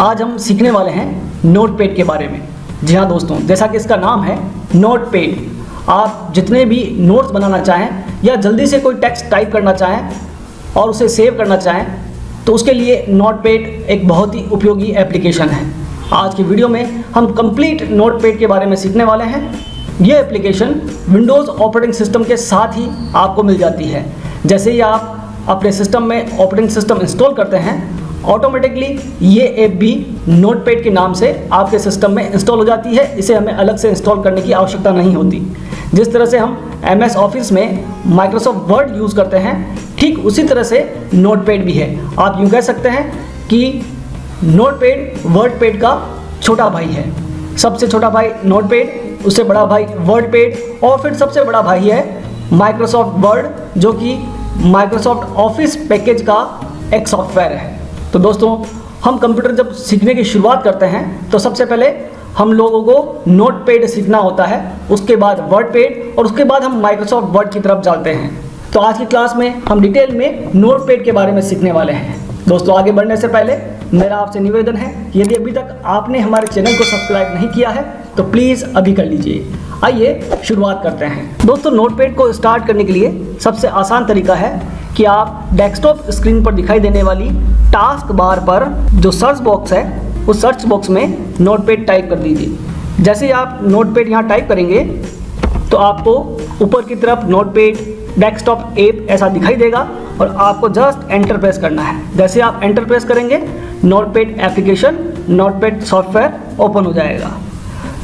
आज हम सीखने वाले हैं नोटपैड के बारे में। जी हाँ दोस्तों, जैसा कि इसका नाम है नोटपैड। आप जितने भी नोट्स बनाना चाहें या जल्दी से कोई टेक्स्ट टाइप करना चाहें और उसे सेव करना चाहें तो उसके लिए नोटपैड एक बहुत ही उपयोगी एप्लीकेशन है। आज की वीडियो में हम कंप्लीट नोटपैड के बारे में सीखने वाले हैं। यह एप्लीकेशन विंडोज़ ऑपरेटिंग सिस्टम के साथ ही आपको मिल जाती है। जैसे ही आप अपने सिस्टम में ऑपरेटिंग सिस्टम इंस्टॉल करते हैं, ऑटोमेटिकली ये ऐप भी नोटपैड के नाम से आपके सिस्टम में इंस्टॉल हो जाती है। इसे हमें अलग से इंस्टॉल करने की आवश्यकता नहीं होती। जिस तरह से हम MS ऑफिस में माइक्रोसॉफ्ट वर्ड यूज़ करते हैं, ठीक उसी तरह से नोटपैड भी है। आप यूँ कह सकते हैं कि नोटपैड वर्डपैड का छोटा भाई है। सबसे छोटा भाई नोटपैड, उससे बड़ा भाई वर्डपैड और फिर सबसे बड़ा भाई है माइक्रोसॉफ्ट वर्ड, जो कि माइक्रोसॉफ्ट ऑफिस पैकेज का एक सॉफ्टवेयर है। तो दोस्तों, हम कंप्यूटर जब सीखने की शुरुआत करते हैं तो सबसे पहले हम लोगों को नोटपैड सीखना होता है, उसके बाद वर्डपैड और उसके बाद हम माइक्रोसॉफ्ट वर्ड की तरफ चलते हैं। तो आज की क्लास में हम डिटेल में नोटपैड के बारे में सीखने वाले हैं। दोस्तों, आगे बढ़ने से पहले मेरा आपसे निवेदन है, यदि अभी तक आपने हमारे चैनल को सब्सक्राइब नहीं किया है तो प्लीज़ अभी कर लीजिए। आइए शुरुआत करते हैं। दोस्तों, नोटपैड को स्टार्ट करने के लिए सबसे आसान तरीका है कि आप डेस्कटॉप स्क्रीन पर दिखाई देने वाली टास्क बार पर जो सर्च बॉक्स है, उस सर्च बॉक्स में नोटपैड टाइप कर दीजिए। जैसे ही आप नोटपैड यहाँ टाइप करेंगे तो आपको ऊपर की तरफ नोटपैड डेस्कटॉप ऐप ऐसा दिखाई देगा और आपको जस्ट एंटर प्रेस करना है। जैसे आप एंटर प्रेस करेंगे, notepad application, notepad software open हो जाएगा।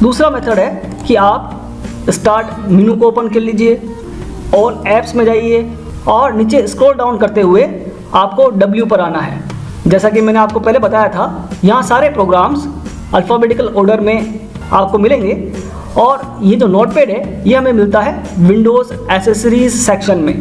दूसरा मेथड है कि आप स्टार्ट मेनू को ओपन कर लीजिए और ऐप्स में जाइए और नीचे स्क्रॉल डाउन करते हुए आपको W पर आना है। जैसा कि मैंने आपको पहले बताया था, यहाँ सारे प्रोग्राम्स अल्फ़ाबेटिकल ऑर्डर में आपको मिलेंगे और ये जो नोटपैड है ये हमें मिलता है विंडोज़ एसेसरीज सेक्शन में।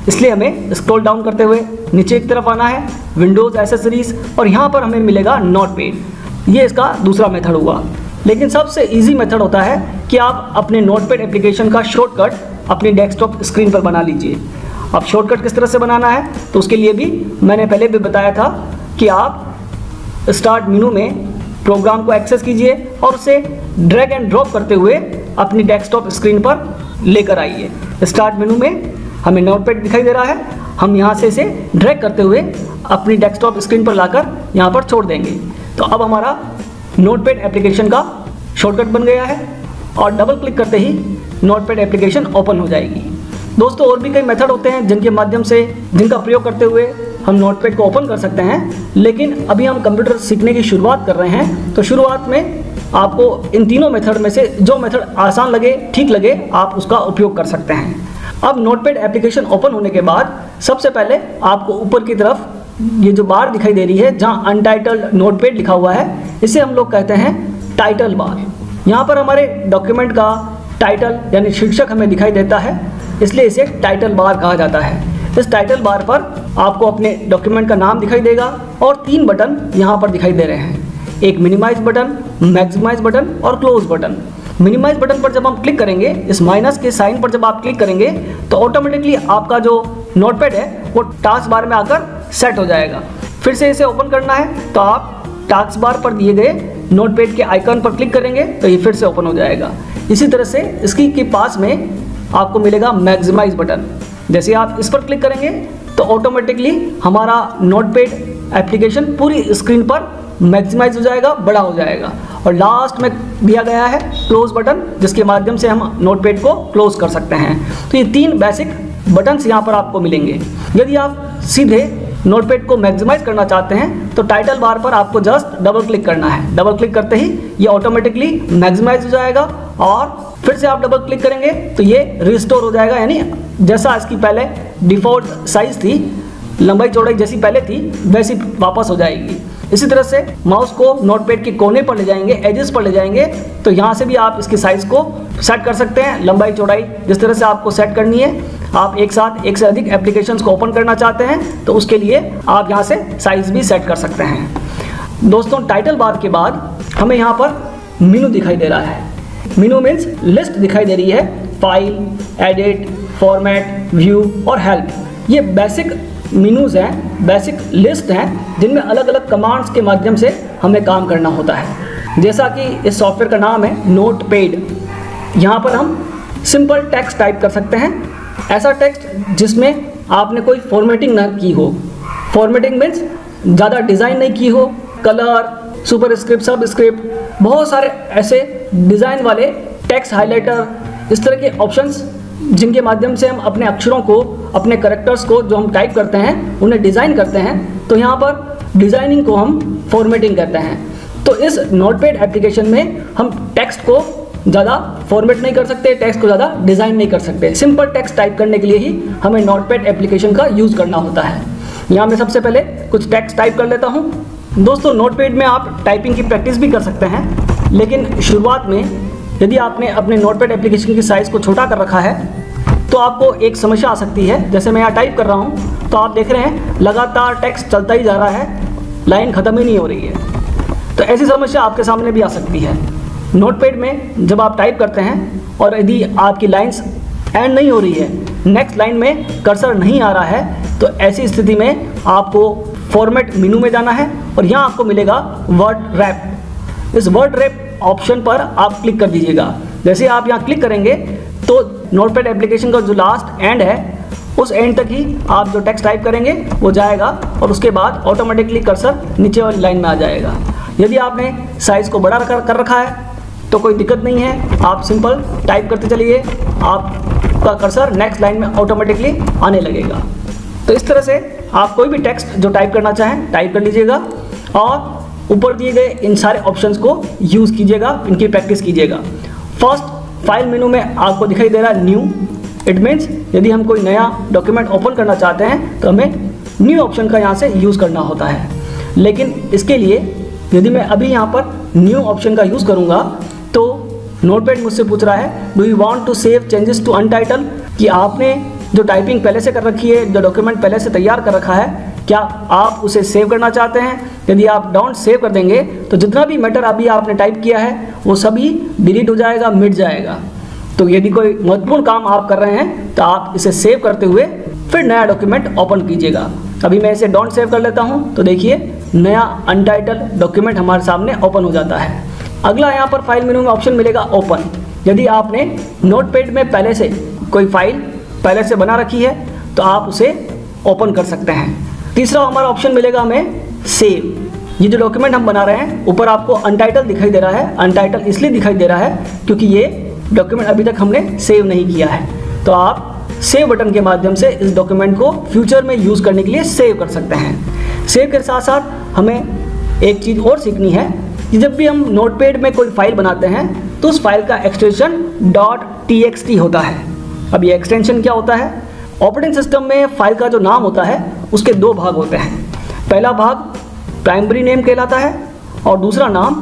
इसलिए हमें स्क्रॉल डाउन करते हुए नीचे की तरफ आना है, विंडोज़ एसेसरीज, और यहाँ पर हमें मिलेगा नोटपैड। ये इसका दूसरा मेथड हुआ। लेकिन सबसे ईजी मेथड होता है कि आप अपने नोटपैड एप्लीकेशन का शॉर्टकट अपनी डेस्कटॉप स्क्रीन पर बना लीजिए। अब शॉर्टकट किस तरह से बनाना है तो उसके लिए भी मैंने पहले भी बताया था कि आप स्टार्ट मेनू में प्रोग्राम को एक्सेस कीजिए और उसे ड्रैग एंड ड्रॉप करते हुए अपनी डेस्कटॉप स्क्रीन पर लेकर आइए। स्टार्ट मेनू में हमें नोटपैड दिखाई दे रहा है, हम यहाँ से इसे ड्रैग करते हुए अपनी डेस्कटॉप स्क्रीन पर लाकर यहाँ पर छोड़ देंगे। तो अब हमारा नोटपैड एप्लीकेशन का शॉर्टकट बन गया है और डबल क्लिक करते ही नोटपैड एप्लीकेशन ओपन हो जाएगी। दोस्तों, और भी कई मेथड होते हैं जिनका प्रयोग करते हुए हम नोटपैड को ओपन कर सकते हैं, लेकिन अभी हम कंप्यूटर सीखने की शुरुआत कर रहे हैं तो शुरुआत में आपको इन तीनों मेथड में से जो मेथड आसान लगे, ठीक लगे, आप उसका उपयोग कर सकते हैं। अब नोटपैड एप्लीकेशन ओपन होने के बाद सबसे पहले आपको ऊपर की तरफ ये जो बार दिखाई दे रही है जहाँ अनटाइटल्ड नोटपैड लिखा हुआ है, इसे हम लोग कहते हैं टाइटल बार। यहाँ पर हमारे डॉक्यूमेंट का टाइटल यानी शीर्षक हमें दिखाई देता है, इसलिए इसे टाइटल बार कहा जाता है। इस टाइटल बार पर आपको अपने डॉक्यूमेंट का नाम दिखाई देगा और 3 बटन यहाँ पर दिखाई दे रहे हैं। एक मिनिमाइज बटन, मैक्सिमाइज बटन और क्लोज बटन। मिनिमाइज बटन पर जब हम क्लिक करेंगे, इस माइनस के साइन पर जब आप क्लिक करेंगे तो ऑटोमेटिकली आपका जो नोटपैड है वो टास्क बार में आकर सेट हो जाएगा। फिर से इसे ओपन करना है तो आप टास्क बार पर दिए गए नोटपैड के आइकन पर क्लिक करेंगे तो ये फिर से ओपन हो जाएगा। इसी तरह से इसकी के पास में आपको मिलेगा मैक्सिमाइज बटन। जैसे आप इस पर क्लिक करेंगे तो ऑटोमेटिकली हमारा नोटपैड एप्लीकेशन पूरी स्क्रीन पर मैक्सिमाइज हो जाएगा, बड़ा हो जाएगा। और लास्ट में दिया गया है क्लोज बटन, जिसके माध्यम से हम नोटपैड को क्लोज कर सकते हैं। तो ये 3 बेसिक बटन्स यहाँ पर आपको मिलेंगे। यदि आप सीधे नोटपैड को मैक्सिमाइज करना चाहते हैं तो टाइटल बार पर आपको जस्ट डबल क्लिक करना है। डबल क्लिक करते ही ये ऑटोमेटिकली मैक्सिमाइज हो जाएगा और फिर से आप डबल क्लिक करेंगे तो ये रिस्टोर हो जाएगा, यानी जैसा इसकी पहले डिफ़ॉल्ट साइज़ थी, लंबाई चौड़ाई जैसी पहले थी वैसी वापस हो जाएगी। इसी तरह से माउस को नोटपैड के कोने पर ले जाएंगे, एजेस पर ले जाएंगे, तो यहाँ से भी आप इसकी साइज़ को सेट कर सकते हैं। लंबाई चौड़ाई जिस तरह से आपको सेट करनी है। आप एक साथ एक से अधिक एप्लीकेशंस को ओपन करना चाहते हैं तो उसके लिए आप यहाँ से साइज़ भी सेट कर सकते हैं। दोस्तों, टाइटल बार के बाद हमें यहाँ पर मेनू दिखाई दे रहा है। मेनू मीन्स लिस्ट दिखाई दे रही है, फाइल, एडिट, फॉर्मेट, व्यू और हेल्प। ये बेसिक मेनूज़ हैं, बेसिक लिस्ट हैं, जिनमें अलग अलग कमांड्स के माध्यम से हमें काम करना होता है। जैसा कि इस सॉफ्टवेयर का नाम है नोटपैड। यहाँ पर हम सिंपल टेक्स्ट टाइप कर सकते हैं, ऐसा टेक्स्ट जिसमें आपने कोई फॉर्मेटिंग ना की हो। फॉर्मेटिंग मीन्स ज़्यादा डिज़ाइन नहीं की हो, कलर, सुपरस्क्रिप्ट, सबस्क्रिप्ट, बहुत सारे ऐसे डिज़ाइन वाले टेक्स्ट हाइलाइटर, इस तरह के ऑप्शंस जिनके माध्यम से हम अपने अक्षरों को, अपने कैरेक्टर्स को जो हम टाइप करते हैं उन्हें डिज़ाइन करते हैं। तो यहाँ पर डिज़ाइनिंग को हम फॉर्मेटिंग कहते हैं। तो इस नोटपैड एप्लीकेशन में हम टेक्स्ट को ज़्यादा फॉर्मेट नहीं कर सकते, टेक्स्ट को ज़्यादा डिज़ाइन नहीं कर सकते। सिंपल टेक्स्ट टाइप करने के लिए ही हमें नोटपैड एप्लीकेशन का यूज़ करना होता है। यहाँ मैं सबसे पहले कुछ टेक्स्ट टाइप कर लेता हूँ। दोस्तों, नोटपैड में आप टाइपिंग की प्रैक्टिस भी कर सकते हैं, लेकिन शुरुआत में यदि आपने अपने नोटपैड एप्लीकेशन की साइज़ को छोटा कर रखा है तो आपको एक समस्या आ सकती है। जैसे मैं यहाँ टाइप कर रहा हूँ तो आप देख रहे हैं लगातार टेक्स्ट चलता ही जा रहा है, लाइन ख़त्म ही नहीं हो रही है। तो ऐसी समस्या आपके सामने भी आ सकती है। नोटपैड में जब आप टाइप करते हैं और यदि आपकी लाइन्स एंड नहीं हो रही है, नेक्स्ट लाइन में कर्सर नहीं आ रहा है, तो ऐसी स्थिति में आपको फॉर्मेट मेनू में जाना है और यहाँ आपको मिलेगा वर्ड रैप। इस वर्ड रैप ऑप्शन पर आप क्लिक कर दीजिएगा। जैसे आप यहाँ क्लिक करेंगे तो नोटपैड एप्लीकेशन का जो लास्ट एंड है उस एंड तक ही आप जो टेक्स्ट टाइप करेंगे वो जाएगा और उसके बाद ऑटोमेटिकली कर्सर नीचे वाली लाइन में आ जाएगा। यदि आपने साइज़ को बड़ा कर रखा है तो कोई दिक्कत नहीं है, आप सिंपल टाइप करते चलिए, आपका कर्सर नेक्स्ट लाइन में ऑटोमेटिकली आने लगेगा। तो इस तरह से आप कोई भी टेक्स्ट जो टाइप करना चाहें टाइप कर लीजिएगा और ऊपर दिए गए इन सारे ऑप्शंस को यूज़ कीजिएगा, इनकी प्रैक्टिस कीजिएगा। फर्स्ट फाइल मेनू में आपको दिखाई दे रहा है न्यू। इट मीन्स यदि हम कोई नया डॉक्यूमेंट ओपन करना चाहते हैं तो हमें न्यू ऑप्शन का यहाँ से यूज़ करना होता है। लेकिन इसके लिए यदि मैं अभी यहाँ पर न्यू ऑप्शन का यूज़ करूँगा तो नोटपैड मुझसे पूछ रहा है do you want to save changes to untitled, कि आपने जो टाइपिंग पहले से कर रखी है, जो डॉक्यूमेंट पहले से तैयार कर रखा है, क्या आप उसे सेव करना चाहते हैं। यदि आप डोंट सेव कर देंगे तो जितना भी मैटर अभी आपने टाइप किया है वो सभी डिलीट हो जाएगा, मिट जाएगा। तो यदि कोई महत्वपूर्ण काम आप कर रहे हैं तो आप इसे सेव करते हुए फिर नया डॉक्यूमेंट ओपन कीजिएगा। अभी मैं इसे डोंट सेव कर लेता हूँ तो देखिए नया अनटाइटल डॉक्यूमेंट हमारे सामने ओपन हो जाता है। अगला यहाँ पर फाइल मेनू में ऑप्शन मिलेगा ओपन। यदि आपने नोटपैड में पहले से कोई फाइल पहले से बना रखी है तो आप उसे ओपन कर सकते हैं। तीसरा हमारा ऑप्शन मिलेगा हमें सेव। ये जो डॉक्यूमेंट हम बना रहे हैं ऊपर आपको अनटाइटल दिखाई दे रहा है। अनटाइटल इसलिए दिखाई दे रहा है क्योंकि ये डॉक्यूमेंट अभी तक हमने सेव नहीं किया है। तो आप सेव बटन के माध्यम से इस डॉक्यूमेंट को फ्यूचर में यूज़ करने के लिए सेव कर सकते हैं। सेव के साथ साथ हमें एक चीज़ और सीखनी है कि जब भी हम नोटपैड में कोई फाइल बनाते हैं तो उस फाइल का एक्सटेंशन .txt होता है। अब ये एक्सटेंशन क्या होता है? ऑपरेटिंग सिस्टम में फाइल का जो नाम होता है उसके दो भाग होते हैं। पहला भाग प्राइमरी नेम कहलाता है और दूसरा नाम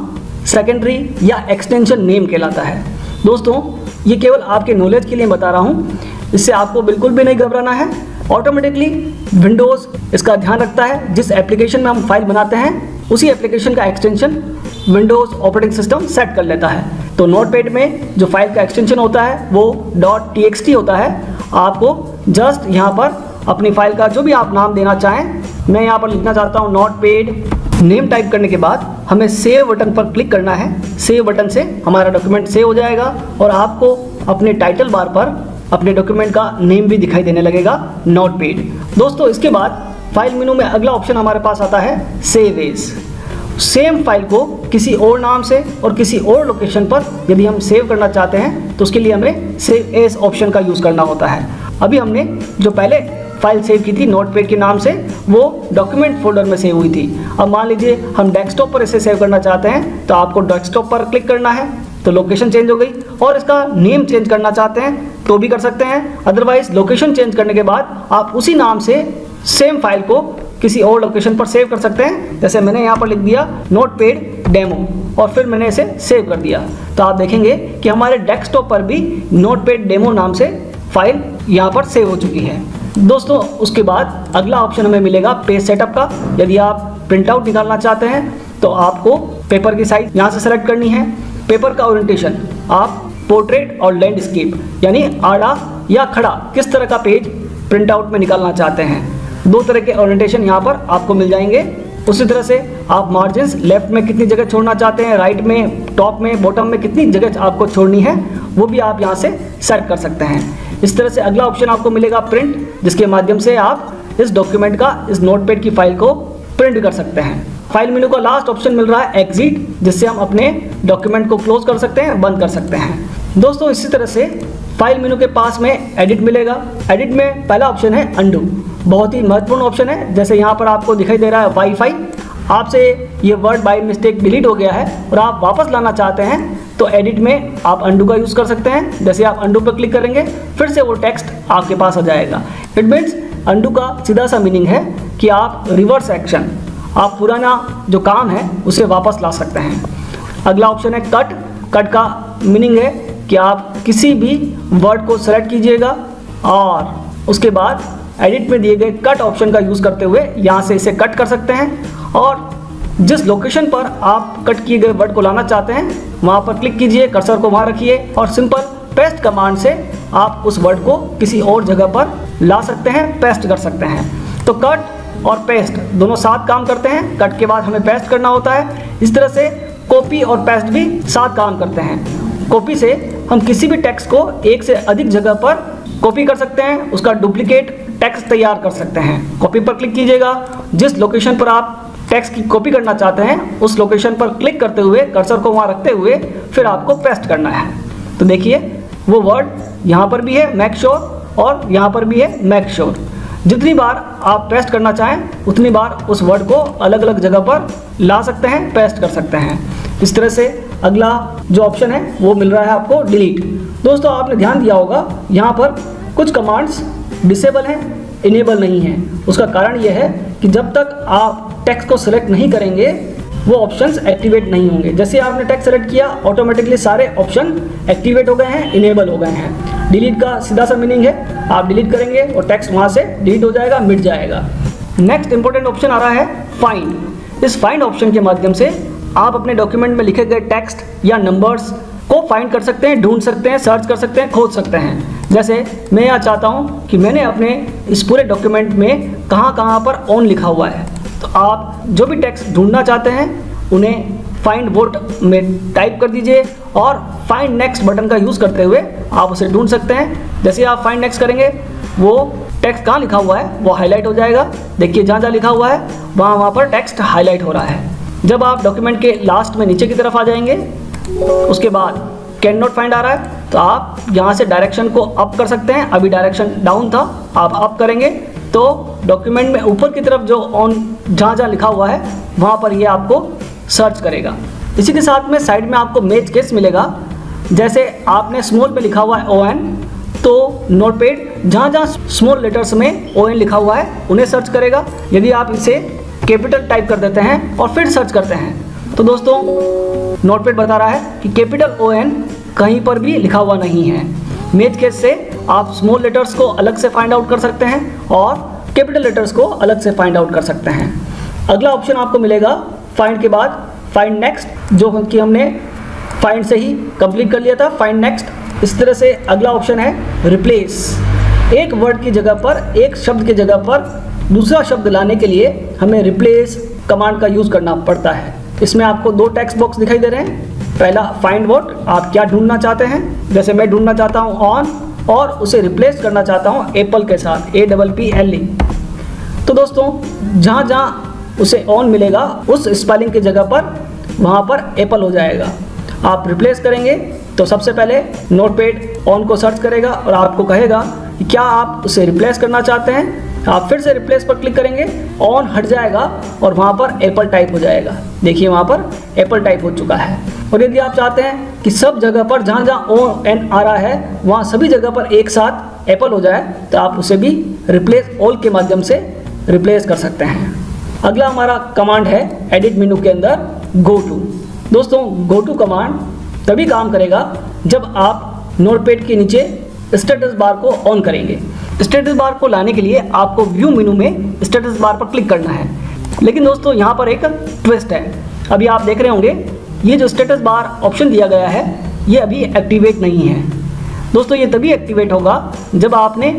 सेकेंडरी या एक्सटेंशन नेम कहलाता है। दोस्तों, ये केवल आपके नॉलेज के लिए बता रहा हूँ, इससे आपको बिल्कुल भी नहीं घबराना है। ऑटोमेटिकली विंडोज़ इसका ध्यान रखता है। जिस एप्लीकेशन में हम फाइल बनाते हैं उसी एप्लीकेशन का extension Windows operating system set कर लेता है। तो नोटपैड में जो फाइल का एक्सटेंशन होता है वो .txt होता है। आपको जस्ट यहाँ पर अपनी फाइल का जो भी आप नाम देना चाहें, मैं यहाँ पर लिखना चाहता हूँ नोटपैड। नेम टाइप करने के बाद हमें सेव बटन पर क्लिक करना है। सेव बटन से हमारा डॉक्यूमेंट सेव हो जाएगा और आपको अपने टाइटल बार पर अपने डॉक्यूमेंट का नेम भी दिखाई देने लगेगा नोटपैड। दोस्तों, इसके बाद फाइल मेनू में अगला ऑप्शन हमारे पास आता है सेव एज। सेम फाइल को किसी और नाम से और किसी और लोकेशन पर यदि हम सेव करना चाहते हैं तो उसके लिए हमें सेव एज ऑप्शन का यूज़ करना होता है। अभी हमने जो पहले फाइल सेव की थी नोटपैड के नाम से वो डॉक्यूमेंट फोल्डर में सेव हुई थी। अब मान लीजिए हम डेस्कटॉप पर इसे सेव करना चाहते हैं तो आपको डेस्कटॉप पर क्लिक करना है तो लोकेशन चेंज हो गई, और इसका नेम चेंज करना चाहते हैं तो भी कर सकते हैं। अदरवाइज लोकेशन चेंज करने के बाद आप उसी नाम से सेम फाइल को किसी और लोकेशन पर सेव कर सकते हैं। जैसे मैंने यहाँ पर लिख दिया नोटपैड डेमो और फिर मैंने इसे सेव कर दिया, तो आप देखेंगे कि हमारे डेस्कटॉप पर भी नोटपैड डेमो नाम से फाइल यहाँ पर सेव हो चुकी है। दोस्तों, उसके बाद अगला ऑप्शन हमें मिलेगा पेज सेटअप का। यदि आप प्रिंट आउट निकालना चाहते हैं तो आपको पेपर की साइज यहाँ से सेलेक्ट करनी है। पेपर का ओरिएंटेशन आप पोर्ट्रेट और लैंडस्केप यानी आड़ा या खड़ा किस तरह का पेज प्रिंट आउट में निकालना चाहते हैं। दो तरह के ओरिएंटेशन यहाँ पर आपको मिल जाएंगे। उसी तरह से आप मार्जिन्स लेफ्ट में कितनी जगह छोड़ना चाहते हैं, राइट में, टॉप में, बॉटम में कितनी जगह आपको छोड़नी है, वो भी आप यहाँ से सेट कर सकते हैं। इस तरह से अगला ऑप्शन आपको मिलेगा प्रिंट, जिसके माध्यम से आप इस डॉक्यूमेंट का, इस नोटपैड की फाइल को प्रिंट कर सकते हैं। फाइल मेनू का लास्ट ऑप्शन मिल रहा है एग्जिट, जिससे हम अपने डॉक्यूमेंट को क्लोज कर सकते हैं, बंद कर सकते हैं। दोस्तों इसी तरह से फाइल मेनू के पास में एडिट मिलेगा। एडिट में पहला ऑप्शन है अंडू, बहुत ही महत्वपूर्ण ऑप्शन है। जैसे यहाँ पर आपको दिखाई दे रहा है वाईफाई, आपसे ये वर्ड बाय मिस्टेक डिलीट हो गया है और आप वापस लाना चाहते हैं तो एडिट में आप अंडू का यूज़ कर सकते हैं। जैसे आप अंडू पर क्लिक करेंगे फिर से वो टेक्स्ट आपके पास आ जाएगा। इट मीन्स अंडू का सीधा सा मीनिंग है कि आप रिवर्स एक्शन, आप पुराना जो काम है उसे वापस ला सकते हैं। अगला ऑप्शन है कट। कट का मीनिंग है कि आप किसी भी वर्ड को सेलेक्ट कीजिएगा और उसके बाद एडिट में दिए गए कट ऑप्शन का यूज़ करते हुए यहाँ से इसे कट कर सकते हैं और जिस लोकेशन पर आप कट किए गए वर्ड को लाना चाहते हैं वहाँ पर क्लिक कीजिए, कर्सर को वहाँ रखिए और सिंपल पेस्ट कमांड से आप उस वर्ड को किसी और जगह पर ला सकते हैं, पेस्ट कर सकते हैं। तो कट और पेस्ट दोनों साथ काम करते हैं। कट के बाद हमें पेस्ट करना होता है। इस तरह से कॉपी और पेस्ट भी साथ काम करते हैं। कॉपी से हम किसी भी टेक्स्ट को एक से अधिक जगह पर कॉपी कर सकते हैं, उसका डुप्लीकेट टेक्स्ट तैयार कर सकते हैं। कॉपी पर क्लिक कीजिएगा, जिस लोकेशन पर आप टेक्स्ट की कॉपी करना चाहते हैं उस लोकेशन पर क्लिक करते हुए कर्सर को वहाँ रखते हुए फिर आपको पेस्ट करना है। तो देखिए वो वर्ड यहाँ पर भी है मेक श्योर और यहाँ पर भी है मेक श्योर। जितनी बार आप पेस्ट करना चाहें उतनी बार उस वर्ड को अलग अलग जगह पर ला सकते हैं, पेस्ट कर सकते हैं। इस तरह से अगला जो ऑप्शन है वो मिल रहा है आपको डिलीट। दोस्तों आपने ध्यान दिया होगा यहाँ पर कुछ कमांड्स डिसेबल हैं, इनेबल नहीं है। उसका कारण यह है कि जब तक आप टेक्स्ट को सिलेक्ट नहीं करेंगे वो ऑप्शंस एक्टिवेट नहीं होंगे। जैसे आपने टेक्स्ट सेलेक्ट किया ऑटोमेटिकली सारे ऑप्शन एक्टिवेट हो गए हैं, इनेबल हो गए हैं। डिलीट का सीधा सा मीनिंग है आप डिलीट करेंगे और टेक्स्ट वहाँ से डिलीट हो जाएगा, मिट जाएगा। नेक्स्ट इंपॉर्टेंट ऑप्शन आ रहा है फाइंड। इस फाइंड ऑप्शन के माध्यम से आप अपने डॉक्यूमेंट में लिखे गए टेक्स्ट या नंबर्स को फाइंड कर सकते हैं, ढूंढ सकते हैं, सर्च कर सकते हैं, खोज सकते हैं। जैसे मैं यहाँ चाहता हूँ कि मैंने अपने इस पूरे डॉक्यूमेंट में कहाँ पर ऑन लिखा हुआ है, तो आप जो भी टेक्स्ट ढूंढना चाहते हैं उन्हें फाइंड वर्ड में टाइप कर दीजिए और फाइंड नेक्स्ट बटन का यूज़ करते हुए आप उसे ढूंढ सकते हैं। जैसे आप फाइंड नेक्स्ट करेंगे वो टेक्स्ट कहाँ लिखा हुआ है वो हाईलाइट हो जाएगा। देखिए जहाँ जहाँ लिखा हुआ है वहाँ पर टेक्स्ट हाईलाइट हो रहा है। जब आप डॉक्यूमेंट के लास्ट में नीचे की तरफ आ जाएंगे उसके बाद कैन नॉट फाइंड आ रहा है तो आप यहाँ से डायरेक्शन को अप कर सकते हैं। अभी डायरेक्शन डाउन था, आप अप करेंगे तो डॉक्यूमेंट में ऊपर की तरफ जो ऑन जहाँ जहाँ लिखा हुआ है वहाँ पर ये आपको सर्च करेगा। इसी के साथ में साइड में आपको मैच केस मिलेगा। जैसे आपने स्मॉल पे लिखा हुआ है ON तो नोटपैड जहाँ जहाँ स्मॉल लेटर्स में ON लिखा हुआ है उन्हें सर्च करेगा। यदि आप इसे कैपिटल टाइप कर देते हैं और फिर सर्च करते हैं तो दोस्तों नोटपैड बता रहा है कि कैपिटल ON कहीं पर भी लिखा हुआ नहीं है। मैच केस से आप स्मॉल लेटर्स को अलग से फाइंड आउट कर सकते हैं और कैपिटल लेटर्स को अलग से फाइंड आउट कर सकते हैं। अगला ऑप्शन आपको मिलेगा फाइंड के बाद फाइंड नेक्स्ट, जो कि हमने फाइंड से ही कंप्लीट कर लिया था, फाइंड नेक्स्ट। इस तरह से अगला ऑप्शन है रिप्लेस। एक वर्ड की जगह पर, एक शब्द की जगह पर दूसरा शब्द लाने के लिए हमें रिप्लेस कमांड का यूज़ करना पड़ता है। इसमें आपको दो टेक्स्ट बॉक्स दिखाई दे रहे हैं। पहला फाइंड वर्ड, आप क्या ढूंढना चाहते हैं। जैसे मैं ढूंढना चाहता हूँ ऑन और उसे रिप्लेस करना चाहता हूँ एप्पल के साथ, APPLE। तो दोस्तों जहाँ जहाँ उसे ऑन मिलेगा उस स्पेलिंग की जगह पर वहाँ पर एप्पल हो जाएगा। आप रिप्लेस करेंगे तो सबसे पहले नोटपैड ऑन को सर्च करेगा और आपको कहेगा कि क्या आप उसे रिप्लेस करना चाहते हैं। आप फिर से रिप्लेस पर क्लिक करेंगे, ऑन हट जाएगा और वहाँ पर एप्पल टाइप हो जाएगा। देखिए वहाँ पर एप्पल टाइप हो चुका है। और यदि आप चाहते हैं कि सब जगह पर जहाँ जहाँ ON आ रहा है वहाँ सभी जगह पर एक साथ एप्पल हो जाए तो आप उसे भी रिप्लेस ऑल के माध्यम से रिप्लेस कर सकते हैं। अगला हमारा कमांड है एडिट मेनू के अंदर गो टू। दोस्तों गो टू कमांड तभी काम करेगा जब आप नोटपैड के नीचे स्टेटस बार को ऑन करेंगे। स्टेटस बार को लाने के लिए आपको व्यू मेनू में स्टेटस बार पर क्लिक करना है। लेकिन दोस्तों यहाँ पर एक ट्विस्ट है। अभी आप देख रहे होंगे ये जो स्टेटस बार ऑप्शन दिया गया है ये अभी एक्टिवेट नहीं है। दोस्तों ये तभी एक्टिवेट होगा जब आपने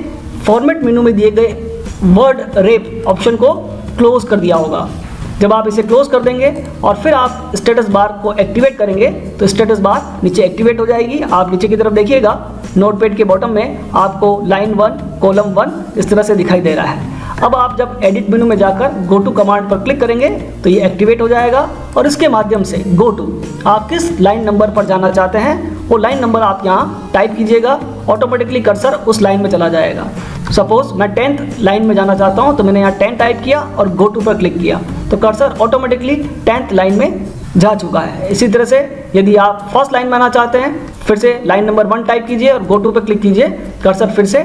फॉर्मेट मेनू में दिए गए वर्ड रेप ऑप्शन को क्लोज कर दिया होगा। जब आप इसे क्लोज कर देंगे और फिर आप स्टेटस बार को एक्टिवेट करेंगे तो स्टेटस बार नीचे एक्टिवेट हो जाएगी। आप नीचे की तरफ देखिएगा, नोटपैड के बॉटम में आपको लाइन 1 कॉलम 1 इस तरह से दिखाई दे रहा है। अब आप जब एडिट मेनू में जाकर गो टू कमांड पर क्लिक करेंगे तो ये एक्टिवेट हो जाएगा और इसके माध्यम से गो टू आप किस लाइन नंबर पर जाना चाहते हैं वो लाइन नंबर आप यहाँ टाइप कीजिएगा, ऑटोमेटिकली कर्सर उस लाइन में चला जाएगा। सपोज मैं 10th लाइन में जाना चाहता हूँ तो मैंने यहाँ 10 टाइप किया और गो टू पर क्लिक किया तो कर्सर ऑटोमेटिकली 10th लाइन में जा चुका है। इसी तरह से यदि आप फर्स्ट लाइन में आना चाहते हैं फिर से लाइन नंबर 1 टाइप कीजिए और गो टू पर क्लिक कीजिए, कर्सर फिर से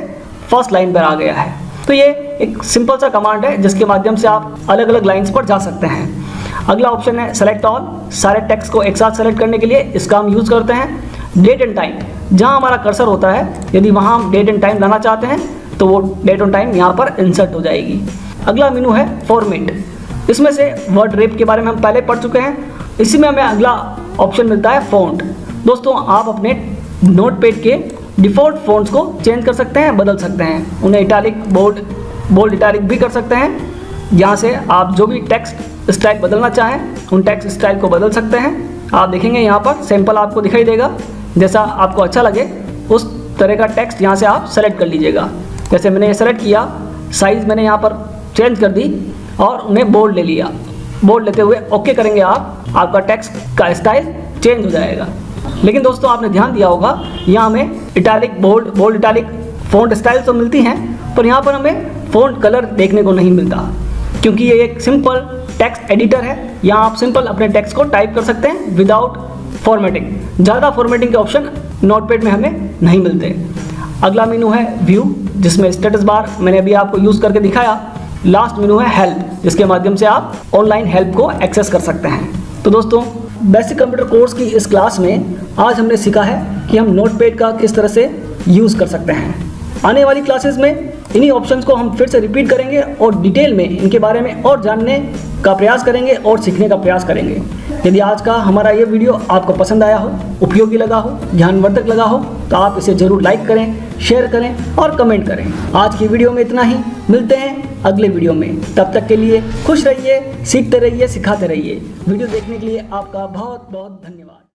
फर्स्ट लाइन पर आ गया है। तो ये एक सिंपल सा कमांड है जिसके माध्यम से आप अलग अलग लाइन्स पर जा सकते हैं। अगला ऑप्शन है सेलेक्ट ऑल। सारे टेक्स्ट को एक साथ सेलेक्ट करने के लिए इसका हम यूज़ करते हैं। डेट एंड टाइम, जहाँ हमारा कर्सर होता है यदि वहाँ हम डेट एंड टाइम लाना चाहते हैं तो वो डेट एंड टाइम यहाँ पर इंसर्ट हो जाएगी। अगला मेनू है फॉर्मेट। इसमें से वर्ड रेप के बारे में हम पहले पढ़ चुके हैं। इसी में हमें अगला ऑप्शन मिलता है फ़ॉन्ट। दोस्तों आप अपने नोटपैड के डिफ़ॉल्ट फ़ॉन्ट्स को चेंज कर सकते हैं, बदल सकते हैं। उन्हें इटैलिक, बोल्ड इटैलिक भी कर सकते हैं। यहाँ से आप जो भी टेक्स्ट स्टाइल बदलना चाहें उन टेक्स्ट स्टाइल को बदल सकते हैं। आप देखेंगे यहाँ पर सैंपल आपको दिखाई देगा, जैसा आपको अच्छा लगे उस तरह का टेक्स्ट यहाँ से आप सेलेक्ट कर लीजिएगा। जैसे मैंने ये सेलेक्ट किया, साइज़ मैंने यहाँ पर चेंज कर दी और उन्हें बोल्ड ले लिया। बोल्ड लेते हुए ओके करेंगे आपका टेक्स्ट का स्टाइल चेंज हो जाएगा। लेकिन दोस्तों आपने ध्यान दिया होगा यहाँ हमें italic, bold italic font style तो मिलती हैं पर यहाँ पर हमें फ़ॉन्ट कलर देखने को नहीं मिलता, क्योंकि ये एक सिंपल टेक्स्ट एडिटर है। यहाँ आप सिंपल अपने टेक्स्ट को टाइप कर सकते हैं विदाउट फॉर्मेटिंग। ज़्यादा फॉर्मेटिंग के ऑप्शन नोटपैड में हमें नहीं मिलते। अगला मेनू है व्यू, जिसमें स्टेटस बार मैंने अभी आपको यूज़ करके दिखाया। लास्ट मेनू है हेल्प, जिसके माध्यम से आप ऑनलाइन हेल्प को एक्सेस कर सकते हैं। तो दोस्तों बेसिक कंप्यूटर कोर्स की इस क्लास में आज हमने सीखा है कि हम नोटपैड का किस तरह से यूज़ कर सकते हैं। आने वाली क्लासेस में इन्हीं ऑप्शंस को हम फिर से रिपीट करेंगे और डिटेल में इनके बारे में और जानने का प्रयास करेंगे और सीखने का प्रयास करेंगे। यदि आज का हमारा ये वीडियो आपको पसंद आया हो, उपयोगी लगा हो, ज्ञानवर्धक लगा हो तो आप इसे ज़रूर लाइक करें, शेयर करें और कमेंट करें। आज की वीडियो में इतना ही, मिलते हैं अगले वीडियो में। तब तक के लिए खुश रहिए, सीखते रहिए, सिखाते रहिए। वीडियो देखने के लिए आपका बहुत बहुत धन्यवाद।